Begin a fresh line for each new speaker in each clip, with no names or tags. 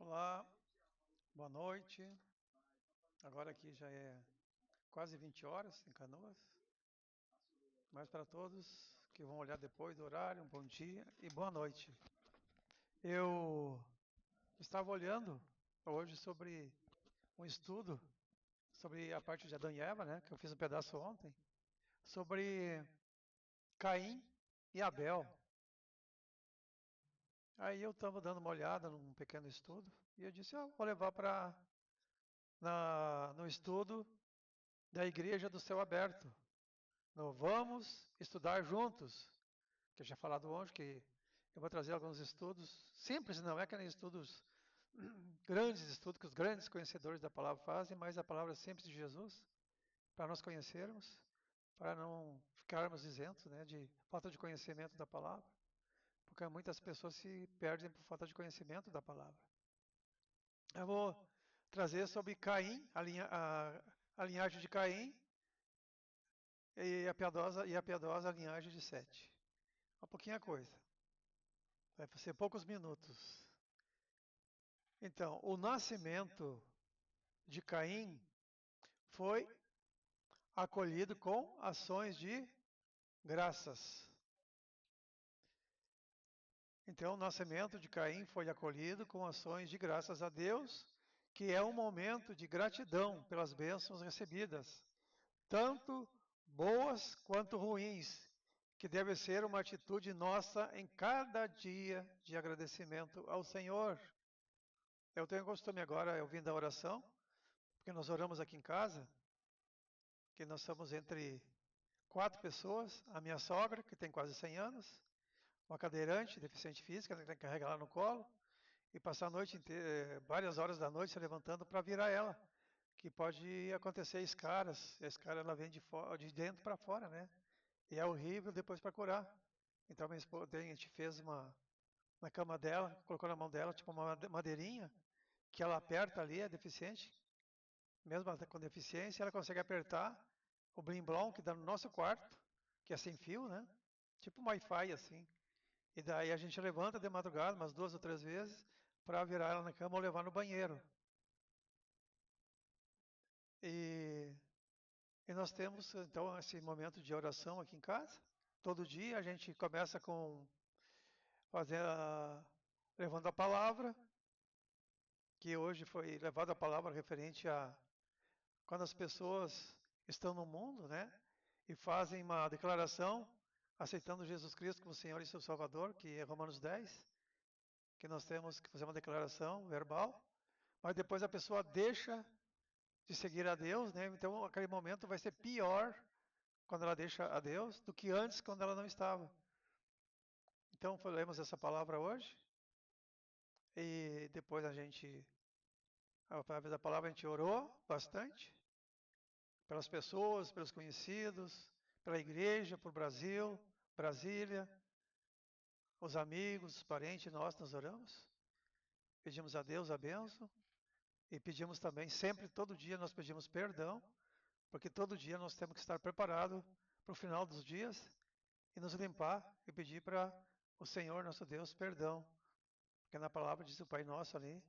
Olá, boa noite. Agora aqui já é quase 20 horas em Canoas. Mas para todos que vão olhar depois do horário, um bom dia e boa noite. Eu estava olhando hoje sobre um estudo sobre a parte de Adão e Eva, né? Que eu fiz um pedaço ontem, sobre Caim e Abel. Aí eu estava dando uma olhada num pequeno estudo e eu disse, vou levar para no estudo da Igreja do Céu Aberto. No Vamos Estudar Juntos, que eu já falado ontem, que eu vou trazer alguns estudos simples, não é aqueles estudos grandes estudos que os grandes conhecedores da palavra fazem, mas a palavra simples de Jesus, para nós conhecermos, para não ficarmos isentos, né, de falta de conhecimento da palavra, porque muitas pessoas se perdem por falta de conhecimento da palavra. Eu vou trazer sobre Caim, a linhagem de Caim e a piedosa linhagem de Sete. Uma pouquinha coisa. Vai ser poucos minutos. Então, o nascimento de Caim foi acolhido com ações de graças. Então, o nascimento de Caim foi acolhido com ações de graças a Deus, que é um momento de gratidão pelas bênçãos recebidas, tanto boas quanto ruins, que deve ser uma atitude nossa em cada dia de agradecimento ao Senhor. Eu tenho costume agora, eu vim da oração, porque nós oramos aqui em casa, que nós somos entre 4 pessoas, a minha sogra, que tem quase 100 anos, uma cadeirante, deficiente física, que tem que carregar ela no colo, e passar a noite inteira, várias horas da noite se levantando para virar ela, que pode acontecer escaras, a escara ela vem de dentro para fora, né? E é horrível depois para curar. Então minha esposa, a gente fez uma na cama dela, colocou na mão dela, tipo uma madeirinha, que ela aperta ali, é deficiente, mesmo com deficiência, ela consegue apertar o blim-blom que dá no nosso quarto, que é sem fio, né? Tipo um Wi-Fi assim. E daí a gente levanta de madrugada, umas 2 ou 3 vezes, para virar ela na cama ou levar no banheiro. E, e nós temos então esse momento de oração aqui em casa. Todo dia a gente começa com levando a palavra, que hoje foi levada a palavra referente a quando as pessoas estão no mundo, né, e fazem uma declaração aceitando Jesus Cristo como Senhor e seu Salvador, que é Romanos 10, que nós temos que fazer uma declaração verbal, mas depois a pessoa deixa de seguir a Deus, né? Então aquele momento vai ser pior quando ela deixa a Deus do que antes quando ela não estava. Então lemos essa palavra hoje e depois através da palavra a gente orou bastante pelas pessoas, pelos conhecidos, pela igreja, por Brasil, Brasília, os amigos, os parentes, nós oramos, pedimos a Deus a bênção e pedimos também, sempre, todo dia nós pedimos perdão, porque todo dia nós temos que estar preparados para o final dos dias e nos limpar e pedir para o Senhor, nosso Deus, perdão. Porque na palavra diz o Pai Nosso ali,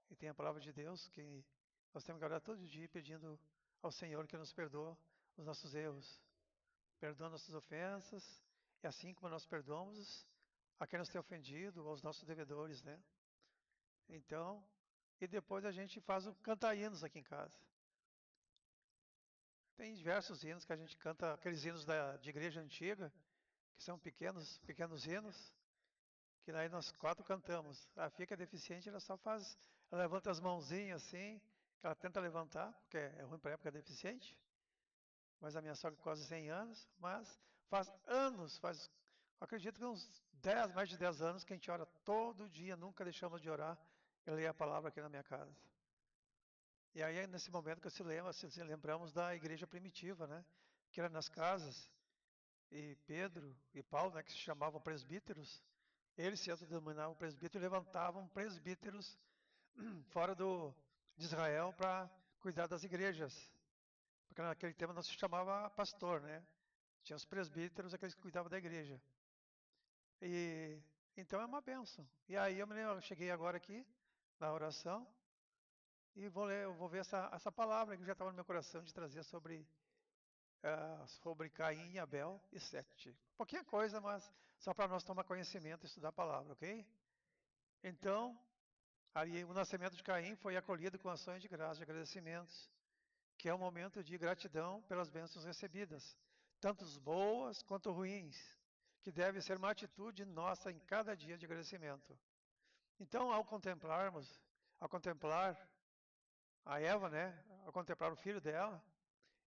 e tem a palavra de Deus que nós temos que orar todo dia pedindo ao Senhor que nos perdoe os nossos erros, perdoa nossas ofensas, e assim como nós perdoamos a quem nos tem ofendido, aos nossos devedores, né? Então, e depois a gente faz o cantar hinos aqui em casa. Tem diversos hinos que a gente canta, aqueles hinos de igreja antiga, que são pequenos hinos, que daí nós 4 cantamos. A Fia que é deficiente, ela levanta as mãozinhas assim, que ela tenta levantar, porque é ruim para ela, porque é deficiente. Mas a minha sogra quase 100 anos, mas faz anos, acredito que uns 10, mais de 10 anos que a gente ora todo dia, nunca deixamos de orar e ler a palavra aqui na minha casa. E aí é nesse momento que se lembramos da igreja primitiva, né? Que era nas casas, e Pedro e Paulo, né, que se chamavam presbíteros, eles se autodenominavam presbíteros e levantavam presbíteros fora de Israel para cuidar das igrejas. Porque naquele tempo não se chamava pastor, né? Tinha os presbíteros, aqueles que cuidavam da igreja. E então é uma bênção. E aí eu cheguei agora aqui, na oração. E vou ver essa palavra que já estava no meu coração de trazer sobre Caim, Abel e Sete. Pouquinha coisa, mas só para nós tomar conhecimento e estudar a palavra, ok? Então, ali o nascimento de Caim foi acolhido com ações de graça, de agradecimentos, que é um momento de gratidão pelas bênçãos recebidas, tanto boas quanto ruins, que deve ser uma atitude nossa em cada dia de agradecimento. Então, ao contemplar a Eva, né, ao contemplar o filho dela,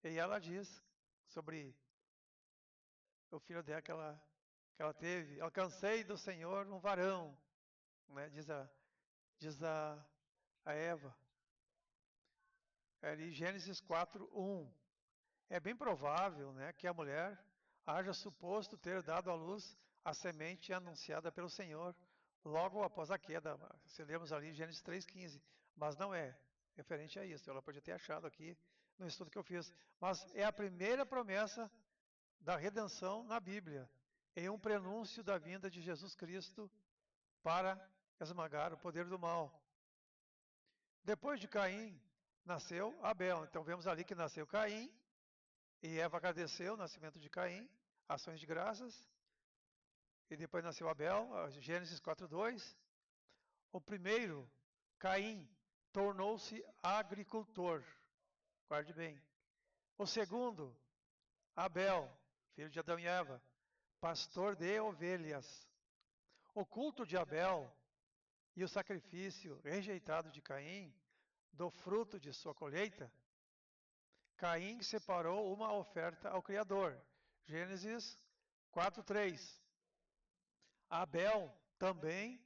e ela diz sobre o filho dela que ela teve: alcancei do Senhor um varão, né, diz a Eva, ali Gênesis 4:1. É bem provável, né, que a mulher haja suposto ter dado à luz a semente anunciada pelo Senhor logo após a queda. Se lemos ali Gênesis 3:15, mas não é referente a isso. Ela podia ter achado aqui no estudo que eu fiz, mas é a primeira promessa da redenção na Bíblia, em um prenúncio da vinda de Jesus Cristo para esmagar o poder do mal. Depois de Caim, nasceu Abel. Então vemos ali que nasceu Caim, e Eva agradeceu o nascimento de Caim, ações de graças. E depois nasceu Abel, Gênesis 4:2. O primeiro, Caim, tornou-se agricultor. Guarde bem. O segundo, Abel, filho de Adão e Eva, pastor de ovelhas. O culto de Abel e o sacrifício rejeitado de Caim, do fruto de sua colheita, Caim separou uma oferta ao Criador. Gênesis 4:3. Abel também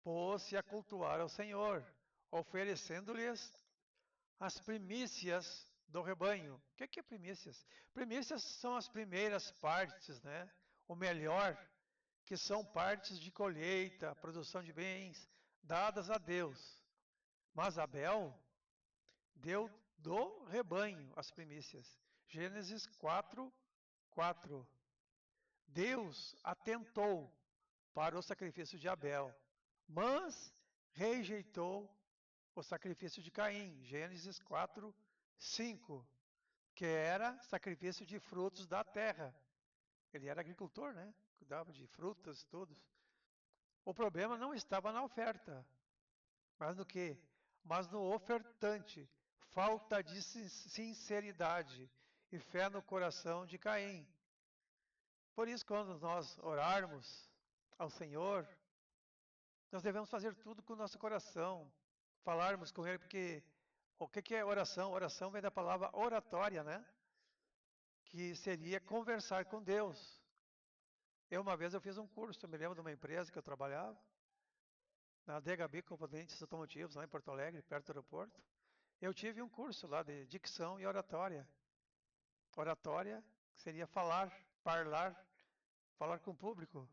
pôs-se a cultuar ao Senhor, oferecendo-lhes as primícias do rebanho. O que é primícias? Primícias são as primeiras partes, né? O melhor, que são partes de colheita, produção de bens, dadas a Deus. Mas Abel deu do rebanho as primícias. Gênesis 4:4. Deus atentou para o sacrifício de Abel, mas rejeitou o sacrifício de Caim. Gênesis 4:5, que era sacrifício de frutos da terra. Ele era agricultor, né? Cuidava de frutas, todos. O problema não estava na oferta, mas no quê? Mas no ofertante. Falta de sinceridade e fé no coração de Caim. Por isso, quando nós orarmos ao Senhor, nós devemos fazer tudo com o nosso coração, falarmos com Ele, porque o que é oração? Oração vem da palavra oratória, né? Que seria conversar com Deus. Uma vez eu fiz um curso, eu me lembro de uma empresa que eu trabalhava, na DHB Componentes Automotivos, lá em Porto Alegre, perto do aeroporto. Eu tive um curso lá de dicção e oratória. Oratória seria falar, falar com o público.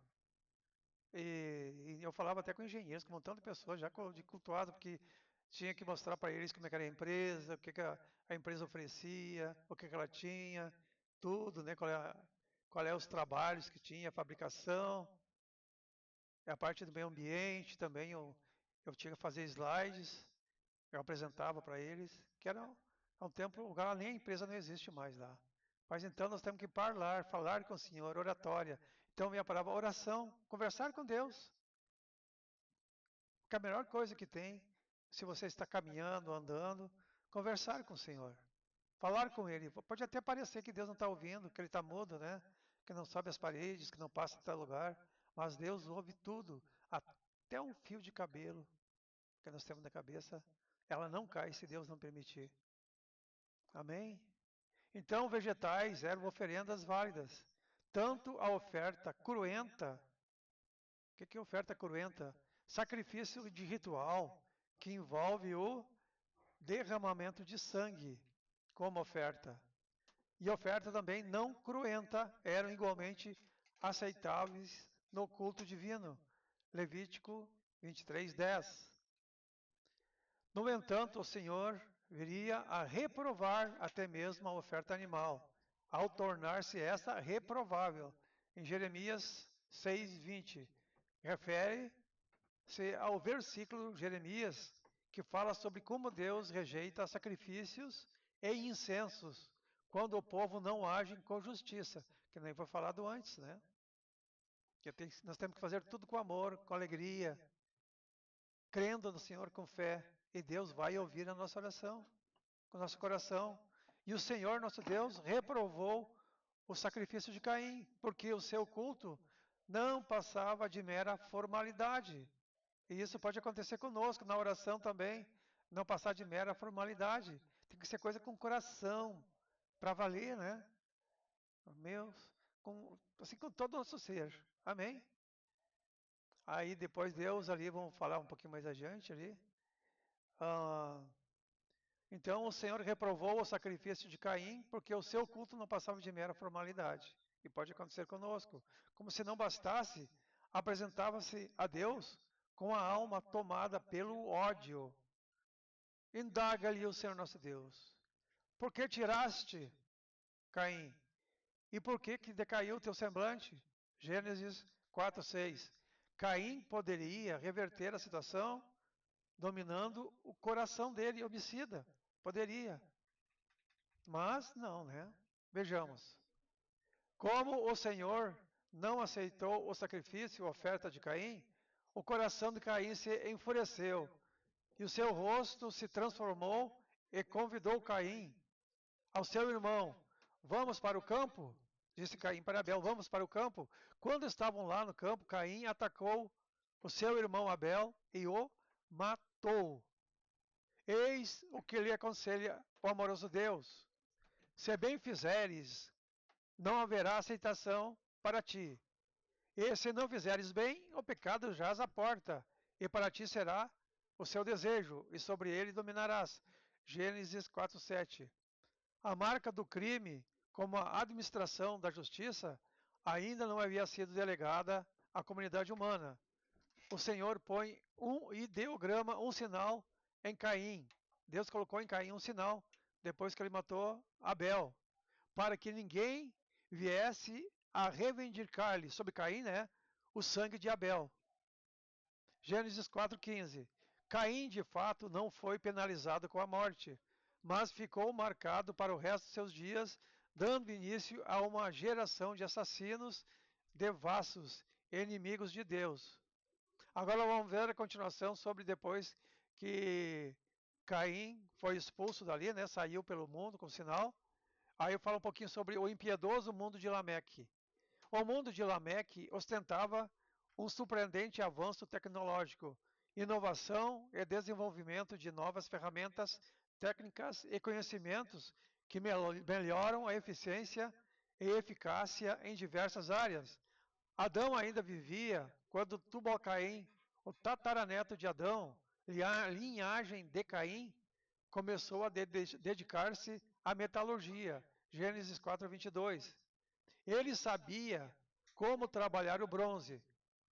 E eu falava até com engenheiros, com um montão de pessoas já de cultuado, porque tinha que mostrar para eles como é que era a empresa, o que a empresa oferecia, o que ela tinha, tudo, né? Qual é os trabalhos que tinha, a fabricação, a parte do meio ambiente também. Eu tinha que fazer slides, eu apresentava para eles, que era há um tempo, lugar nem a empresa não existe mais lá. Mas então nós temos que falar com o Senhor, oratória. Então vem a palavra oração, conversar com Deus. Porque a melhor coisa que tem, se você está caminhando, andando, conversar com o Senhor. Falar com Ele. Pode até parecer que Deus não está ouvindo, que Ele está mudo, né? Que não sobe as paredes, que não passa em tal lugar. Mas Deus ouve tudo, até um fio de cabelo que nós temos na cabeça. Ela não cai se Deus não permitir. Amém? Então, vegetais eram oferendas válidas. Tanto a oferta cruenta. O que é oferta cruenta? Sacrifício de ritual, que envolve o derramamento de sangue como oferta. E oferta também não cruenta eram igualmente aceitáveis no culto divino. Levítico 23:10. No entanto, o Senhor viria a reprovar até mesmo a oferta animal, ao tornar-se esta reprovável. Em Jeremias 6:20, refere ao versículo Jeremias, que fala sobre como Deus rejeita sacrifícios e incensos quando o povo não age com justiça, que nem foi falado antes, né? Nós temos que fazer tudo com amor, com alegria, crendo no Senhor com fé, e Deus vai ouvir a nossa oração, com o nosso coração. E o Senhor, nosso Deus, reprovou o sacrifício de Caim, porque o seu culto não passava de mera formalidade. E isso pode acontecer conosco, na oração também, não passar de mera formalidade. Tem que ser coisa com coração, para valer, né? Meus, assim com todo o nosso ser. Amém? Aí depois Deus ali, vamos falar um pouquinho mais adiante ali. Ah, então o Senhor reprovou o sacrifício de Caim, porque o seu culto não passava de mera formalidade. E pode acontecer conosco. Como se não bastasse, apresentava-se a Deus com a alma tomada pelo ódio. Indaga-lhe o Senhor nosso Deus: por que tiraste, Caim? E por que decaiu o teu semblante? Gênesis 4:6. Caim poderia reverter a situação dominando o coração dele, homicida. Poderia. Mas não, né? Vejamos. Como o Senhor não aceitou o sacrifício, a oferta de Caim, o coração de Caim se enfureceu e o seu rosto se transformou e convidou Caim ao seu irmão: vamos para o campo? Disse Caim para Abel: vamos para o campo. Quando estavam lá no campo, Caim atacou o seu irmão Abel e o matou. Eis o que lhe aconselha o amoroso Deus: se bem fizeres, não haverá aceitação para ti. E se não fizeres bem, o pecado jaz à porta, e para ti será o seu desejo, e sobre ele dominarás. Gênesis 4:7. A marca do crime, como a administração da justiça, ainda não havia sido delegada à comunidade humana. O Senhor põe um ideograma, um sinal em Caim. Deus colocou em Caim um sinal, depois que ele matou Abel, para que ninguém viesse a reivindicar-lhe sobre Caim, né, o sangue de Abel. Gênesis 4:15. Caim, de fato, não foi penalizado com a morte, mas ficou marcado para o resto de seus dias, dando início a uma geração de assassinos, devassos, inimigos de Deus. Agora vamos ver a continuação sobre depois que Caim foi expulso dali, né, saiu pelo mundo com sinal. Aí eu falo um pouquinho sobre o impiedoso mundo de Lameque. O mundo de Lameque ostentava um surpreendente avanço tecnológico, inovação e desenvolvimento de novas ferramentas técnicas e conhecimentos que melhoram a eficiência e eficácia em diversas áreas. Adão ainda vivia quando Tubal-Caim, o tataraneto de Adão, linhagem de Caim, começou a dedicar-se à metalurgia. Gênesis 4:22. Ele sabia como trabalhar o bronze,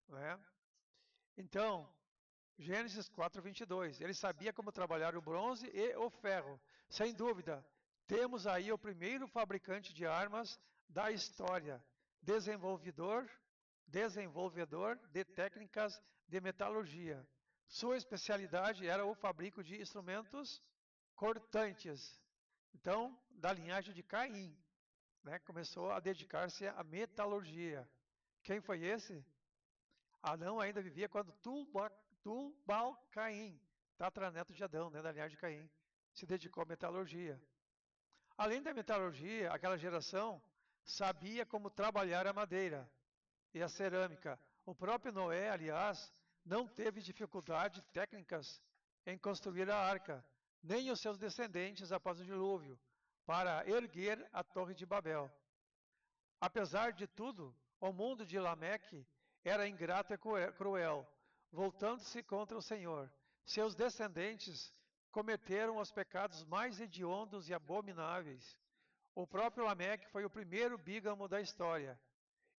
né? Então, Gênesis 4:22. Ele sabia como trabalhar o bronze e o ferro. Sem dúvida, temos aí o primeiro fabricante de armas da história, desenvolvedor de técnicas de metalurgia. Sua especialidade era o fabrico de instrumentos cortantes. Então, da linhagem de Caim, né, começou a dedicar-se à metalurgia. Quem foi esse? Adão ainda vivia quando Tubal-Caim, tataraneto de Adão, né, da linhagem de Caim, se dedicou à metalurgia. Além da metalurgia, aquela geração sabia como trabalhar a madeira e a cerâmica. O próprio Noé, aliás, não teve dificuldades técnicas em construir a arca, nem os seus descendentes após o dilúvio, para erguer a Torre de Babel. Apesar de tudo, o mundo de Lameque era ingrato e cruel, voltando-se contra o Senhor. Seus descendentes cometeram os pecados mais hediondos e abomináveis. O próprio Lameque foi o primeiro bígamo da história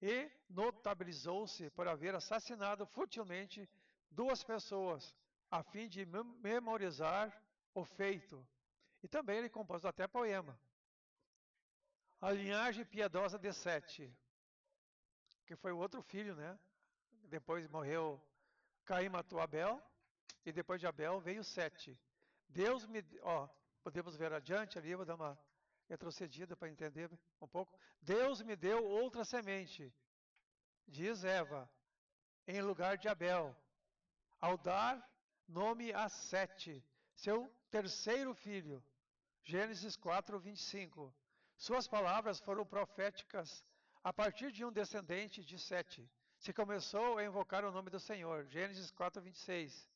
e notabilizou-se por haver assassinado futilmente duas pessoas, a fim de memorizar o feito. E também ele compôs até poema. A linhagem piedosa de Sete, que foi o outro filho, né? Depois morreu Caim matou Abel, e depois de Abel veio Sete. Deus me... podemos ver adiante ali, vou dar uma retrocedida para entender um pouco. Deus me deu outra semente, diz Eva, em lugar de Abel, ao dar nome a Sete, seu terceiro filho. Gênesis 4, 25. Suas palavras foram proféticas a partir de um descendente de Sete. Se começou a invocar o nome do Senhor. Gênesis 4, 26.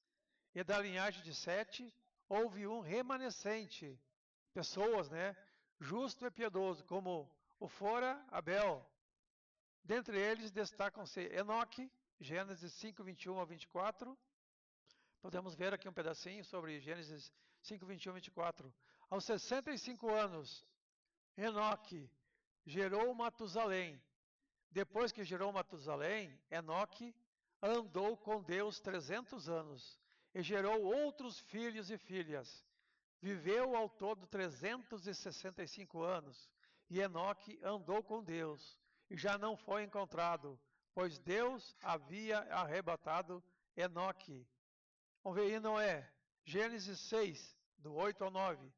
E da linhagem de Sete houve um remanescente. Pessoas, né? Justo e piedoso, como o fora Abel. Dentre eles destacam-se Enoque, Gênesis 5, 21 a 24. Podemos ver aqui um pedacinho sobre Gênesis 5, 21 a 24. Aos 65 anos, Enoque gerou Matusalém. Depois que gerou Matusalém, Enoque andou com Deus 300 anos e gerou outros filhos e filhas. Viveu ao todo 365 anos, e Enoque andou com Deus, e já não foi encontrado, pois Deus havia arrebatado Enoque. Vamos ver aí Noé, Gênesis 6, do 8 ao 9.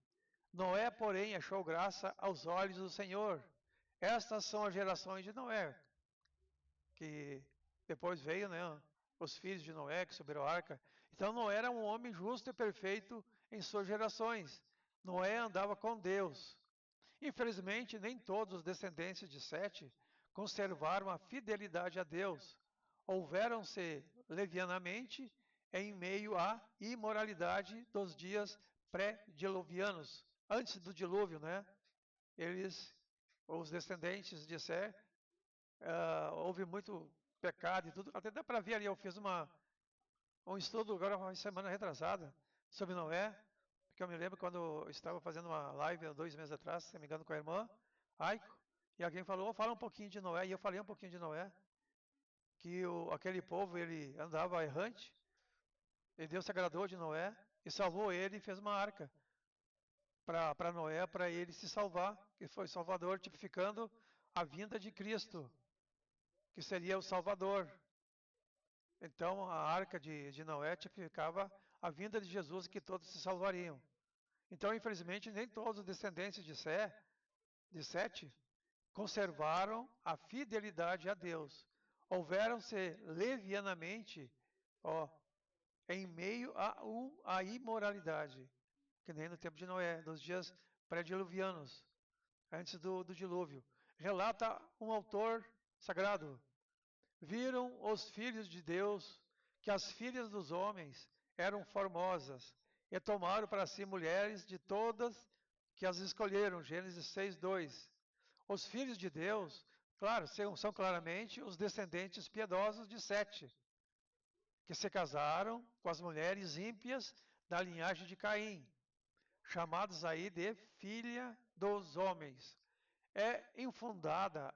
Noé, porém, achou graça aos olhos do Senhor. Estas são as gerações de Noé, que depois veio, né, os filhos de Noé que subiram a arca. Então Noé era um homem justo e perfeito em suas gerações. Noé andava com Deus. Infelizmente, nem todos os descendentes de Sete conservaram a fidelidade a Deus. Houveram-se levianamente em meio à imoralidade dos dias pré-diluvianos, antes do dilúvio, né? Eles, os descendentes de Sé, houve muito pecado e tudo. Até dá para ver ali, eu fiz um estudo agora uma semana retrasada sobre Noé, porque eu me lembro quando eu estava fazendo uma live há 2 meses atrás, se não me engano, com a irmã Aiko, e alguém falou, fala um pouquinho de Noé, e eu falei um pouquinho de Noé, que aquele povo, ele andava errante, e Deus se agradou de Noé, e salvou ele e fez uma arca para Noé, para ele se salvar, que foi Salvador, tipificando a vinda de Cristo, que seria o Salvador. Então, a arca de Noé tipificava a vinda de Jesus e que todos se salvariam. Então, infelizmente, nem todos os descendentes de Sete, conservaram a fidelidade a Deus. Houveram-se levianamente, em meio à imoralidade, que nem no tempo de Noé, nos dias pré-diluvianos, antes do dilúvio. Relata um autor sagrado. Viram os filhos de Deus que as filhas dos homens eram formosas e tomaram para si mulheres de todas que as escolheram. Gênesis 6:2. Os filhos de Deus, claro, são claramente os descendentes piedosos de Sete, que se casaram com as mulheres ímpias da linhagem de Caim, chamados aí de filha dos homens. É infundada,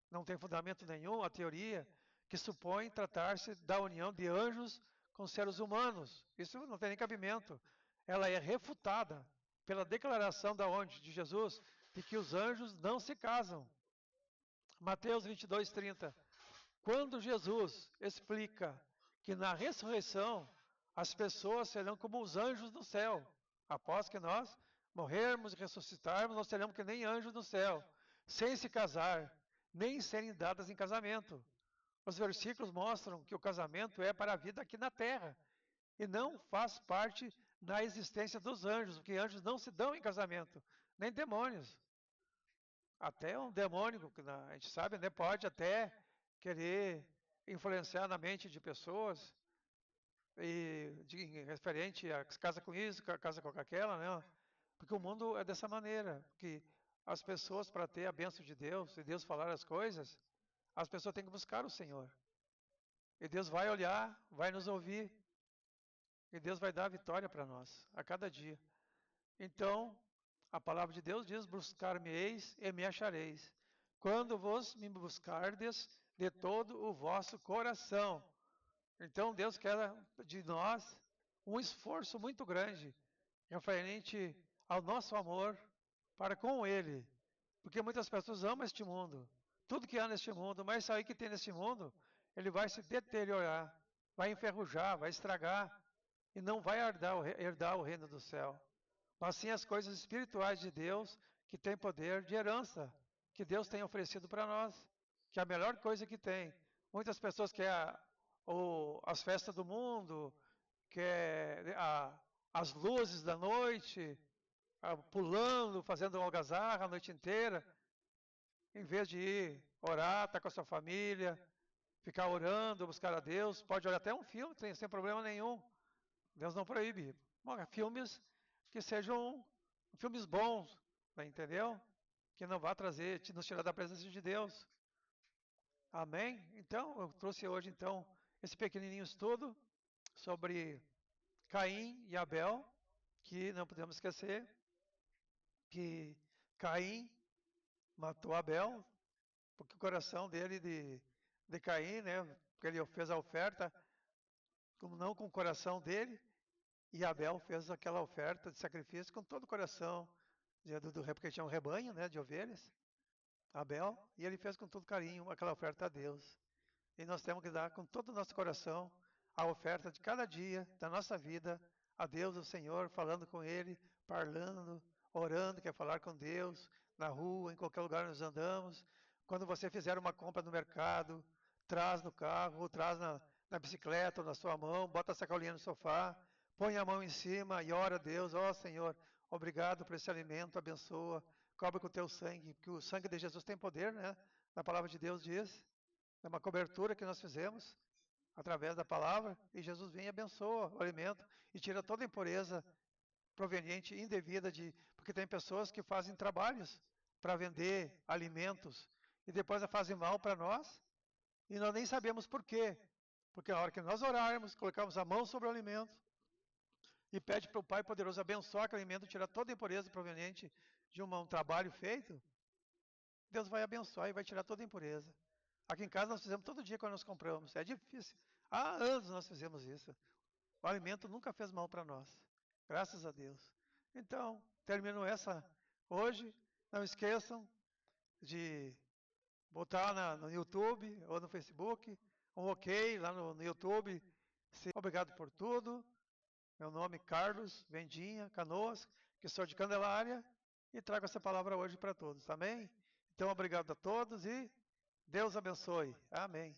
não tem fundamento nenhum a teoria que supõe tratar-se da união de anjos com seres humanos. Isso não tem nem cabimento. Ela é refutada pela declaração da onde? De Jesus, de que os anjos não se casam. Mateus 22:30. Quando Jesus explica que na ressurreição as pessoas serão como os anjos do céu, após que nós morrermos e ressuscitarmos, nós seremos que nem anjos do céu, sem se casar, nem serem dadas em casamento. Os versículos mostram que o casamento é para a vida aqui na terra e não faz parte da existência dos anjos, porque anjos não se dão em casamento, nem demônios. Até um demônio, que a gente sabe, né, pode até querer influenciar na mente de pessoas, referente a casa com isso, casa com aquela, né? Porque o mundo é dessa maneira, que as pessoas, para ter a bênção de Deus, e Deus falar as coisas, as pessoas têm que buscar o Senhor. E Deus vai olhar, vai nos ouvir, e Deus vai dar a vitória para nós, a cada dia. Então, a palavra de Deus diz, buscar-me-eis e me achareis, quando vos me buscardes de todo o vosso coração. Então, Deus quer de nós um esforço muito grande, referente ao nosso amor para com Ele. Porque muitas pessoas amam este mundo, tudo que há neste mundo, mas isso aí que tem neste mundo, ele vai se deteriorar, vai enferrujar, vai estragar e não vai herdar o reino do céu. Mas sim as coisas espirituais de Deus que têm poder de herança, que Deus tem oferecido para nós, que é a melhor coisa que tem. Muitas pessoas querem as festas do mundo, querem as luzes da noite, pulando, fazendo algazarra a noite inteira, em vez de ir orar, estar com a sua família, ficar orando, buscar a Deus. Pode olhar até um filme, sem problema nenhum. Deus não proíbe. Filmes que sejam filmes bons, né, entendeu? Que não vá nos tirar da presença de Deus. Amém? Então, eu trouxe hoje então esse pequenininho estudo sobre Caim e Abel, que não podemos esquecer que Caim matou Abel, porque o coração dele de Caim, né, porque ele fez a oferta não com o coração dele, e Abel fez aquela oferta de sacrifício com todo o coração, porque tinha um rebanho, né, de ovelhas, Abel, e ele fez com todo carinho aquela oferta a Deus. E nós temos que dar com todo o nosso coração a oferta de cada dia da nossa vida a Deus, o Senhor, falando com Ele, parlando, orando, quer falar com Deus, na rua, em qualquer lugar nós andamos. Quando você fizer uma compra no mercado, traz no carro, ou traz na bicicleta, ou na sua mão, bota a sacolinha no sofá, põe a mão em cima e ora a Deus, ó Senhor, obrigado por esse alimento, abençoa, cobre com o teu sangue, porque o sangue de Jesus tem poder, né? A palavra de Deus diz. É uma cobertura que nós fizemos através da palavra e Jesus vem e abençoa o alimento e tira toda a impureza proveniente indevida porque tem pessoas que fazem trabalhos para vender alimentos e depois fazem mal para nós e nós nem sabemos por quê. Porque na hora que nós orarmos, colocamos a mão sobre o alimento e pede para o Pai poderoso abençoar aquele alimento, tirar toda a impureza proveniente de um trabalho feito, Deus vai abençoar e vai tirar toda a impureza. Aqui em casa nós fizemos todo dia quando nós compramos. É difícil. Há anos nós fizemos isso. O alimento nunca fez mal para nós. Graças a Deus. Então, termino essa hoje. Não esqueçam de botar no YouTube ou no Facebook. Um ok lá no YouTube. Obrigado por tudo. Meu nome é Carlos Vendinha Canoas, que sou de Candelária e trago essa palavra hoje para todos. Amém? Então, obrigado a todos e Deus abençoe. Amém.